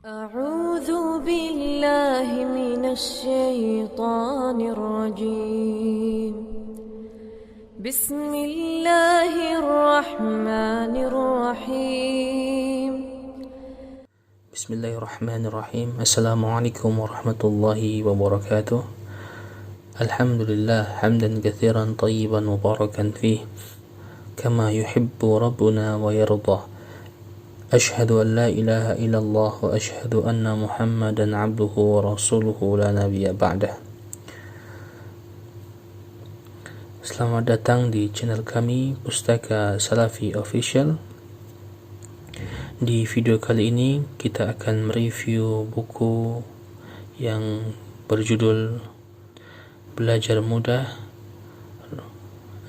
أعوذ بالله من الشيطان الرجيم بسم الله الرحمن الرحيم Bismillahirrahmanirrahim. Assalamualaikum warahmatullahi wabarakatuh. Alhamdulillah hamdan katsiran tayyiban mubarakan fih kama yuhibbu rabbuna wa yardah. Ashhadu an la ilaha illallah wa ashhadu anna Muhammadan abduhu wa rasuluhu la nabiyya ba'dah. Selamat datang di channel kami Pustaka Salafi Official. Di video kali ini kita akan mereview buku yang berjudul Belajar Mudah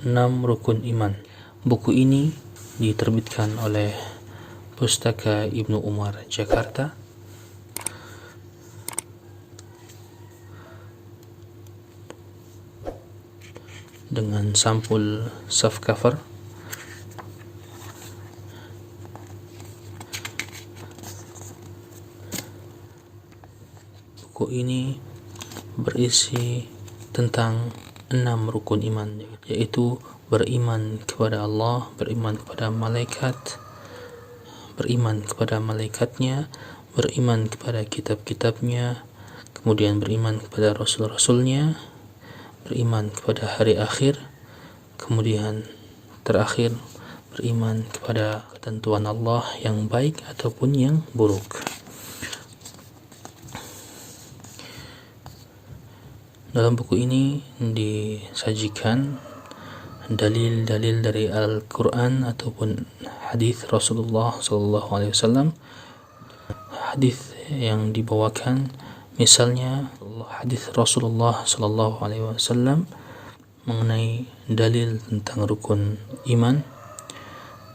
6 Rukun Iman. Buku ini diterbitkan oleh Pustaka Ibnu Umar Jakarta. Dengan sampul soft cover. Buku ini berisi tentang 6 rukun iman, yaitu beriman kepada Allah, beriman kepada malaikat, beriman kepada malaikatnya, beriman kepada kitab-kitabnya, kemudian beriman kepada rasul-rasulnya, beriman kepada hari akhir, kemudian terakhir beriman kepada ketentuan Allah yang baik ataupun yang buruk. Dalam buku ini disajikan dalil-dalil dari Al-Quran ataupun hadis Rasulullah SAW. Hadis yang dibawakan misalnya hadis Rasulullah SAW mengenai dalil tentang rukun iman.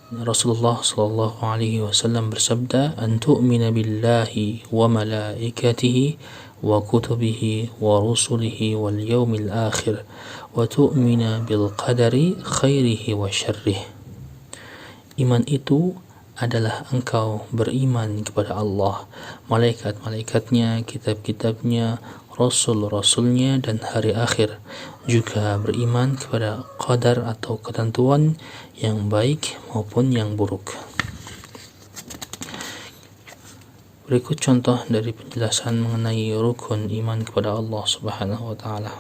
Rasulullah SAW bersabda, "An tu'mina billahi wa malaikatihi wa kutubihi wa rusulihi wal yawmil akhir wa tu'mina bil qadari khairihi wa syarrih." Iman itu adalah engkau beriman kepada Allah, malaikat-malaikatnya, kitab-kitabnya, rasul-rasulnya, dan hari akhir. Juga beriman kepada qadar atau ketentuan yang baik maupun yang buruk. Berikut contoh dari penjelasan mengenai rukun iman kepada Allah Subhanahu wa taala.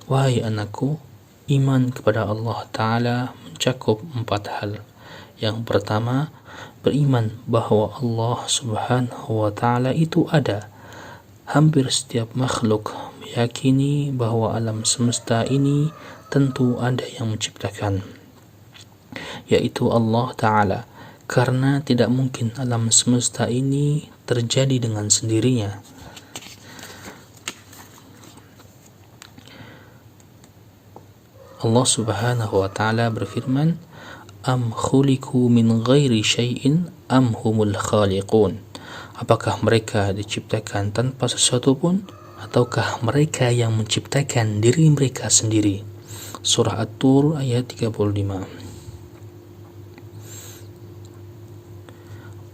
Wahai anakku, iman kepada Allah Ta'ala mencakup 4 hal. Yang pertama, beriman bahwa Allah Subhanahu wa Ta'ala itu ada. Hampir setiap makhluk meyakini bahwa alam semesta ini tentu ada yang menciptakan, yaitu Allah Ta'ala, karena tidak mungkin alam semesta ini terjadi dengan sendirinya. Allah Subhanahu wa Ta'ala berfirman, "Am khuliqu min ghairi syai'in am humul khaliqun." Apakah mereka diciptakan tanpa sesuatu pun, ataukah mereka yang menciptakan diri mereka sendiri? Surah At-Tur ayat 35.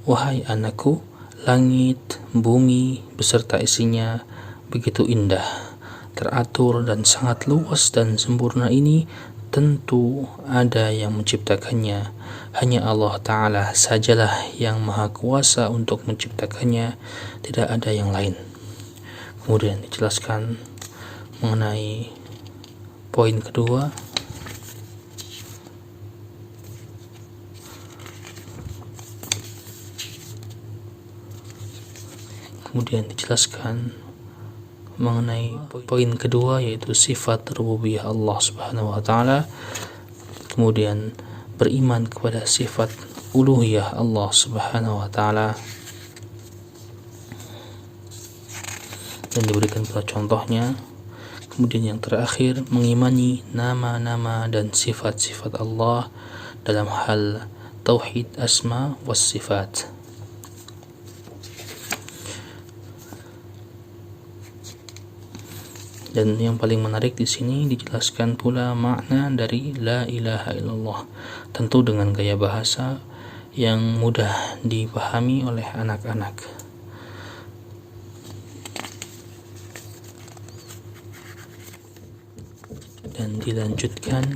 Wahai anakku, langit, bumi beserta isinya begitu indah, teratur dan sangat luas dan sempurna ini tentu ada yang menciptakannya. Hanya Allah Ta'ala sajalah yang maha kuasa untuk menciptakannya, tidak ada yang lain. Kemudian dijelaskan mengenai poin kedua. Kemudian dijelaskan mengenai poin kedua, yaitu sifat rububiyah Allah Subhanahu wa Ta'ala. Kemudian beriman kepada sifat uluhiyah Allah Subhanahu wa Ta'ala, dan diberikan pula contohnya. Kemudian yang terakhir, mengimani nama-nama dan sifat-sifat Allah dalam hal tauhid asma was sifat. Dan yang paling menarik di sini dijelaskan pula makna dari la ilaha illallah, tentu dengan gaya bahasa yang mudah dipahami oleh anak-anak. Dan dilanjutkan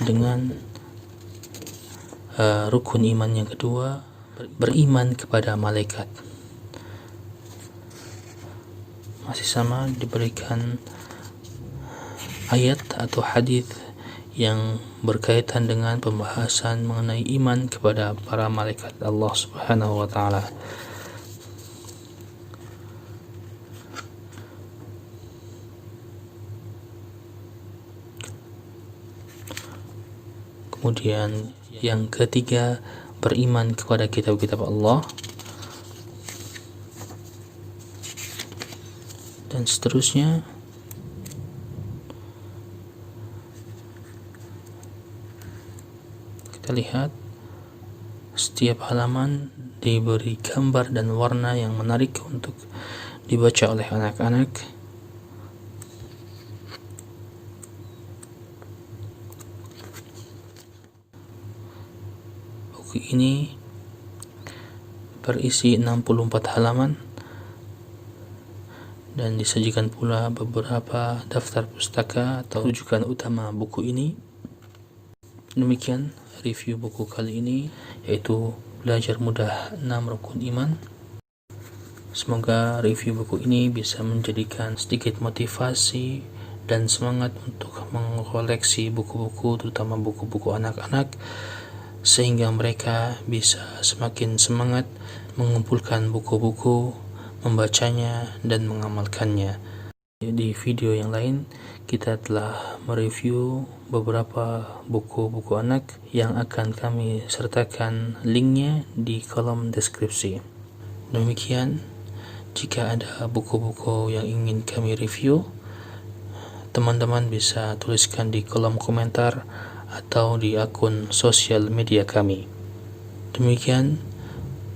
dengan rukun iman yang kedua, beriman kepada malaikat. Masih sama, diberikan ayat atau hadis yang berkaitan dengan pembahasan mengenai iman kepada para malaikat Allah Subhanahu wa taala. Kemudian yang ketiga, beriman kepada kitab-kitab Allah, dan seterusnya. Kita lihat setiap halaman diberi gambar dan warna yang menarik untuk dibaca oleh anak-anak. Buku ini berisi 64 halaman dan disajikan pula beberapa daftar pustaka atau rujukan utama buku ini. Demikian review buku kali ini, yaitu Belajar Mudah 6 Rukun Iman. Semoga review buku ini bisa menjadikan sedikit motivasi dan semangat untuk mengkoleksi buku-buku, terutama buku-buku anak-anak, sehingga mereka bisa semakin semangat mengumpulkan buku-buku, membacanya dan mengamalkannya. Di video yang lain kita telah mereview beberapa buku-buku anak yang akan kami sertakan linknya di kolom deskripsi. Demikian, jika ada buku-buku yang ingin kami review, teman-teman bisa tuliskan di kolom komentar atau di akun sosial media kami. Demikian,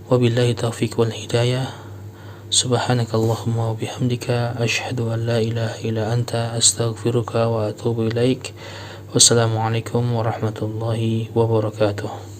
wabillahi taufiq wal hidayah. Subhanakallahumma wa bihamdika asyhadu an la ilaha illa anta astaghfiruka wa atubu ilaik. Wassalamualaikum warahmatullahi wabarakatuh.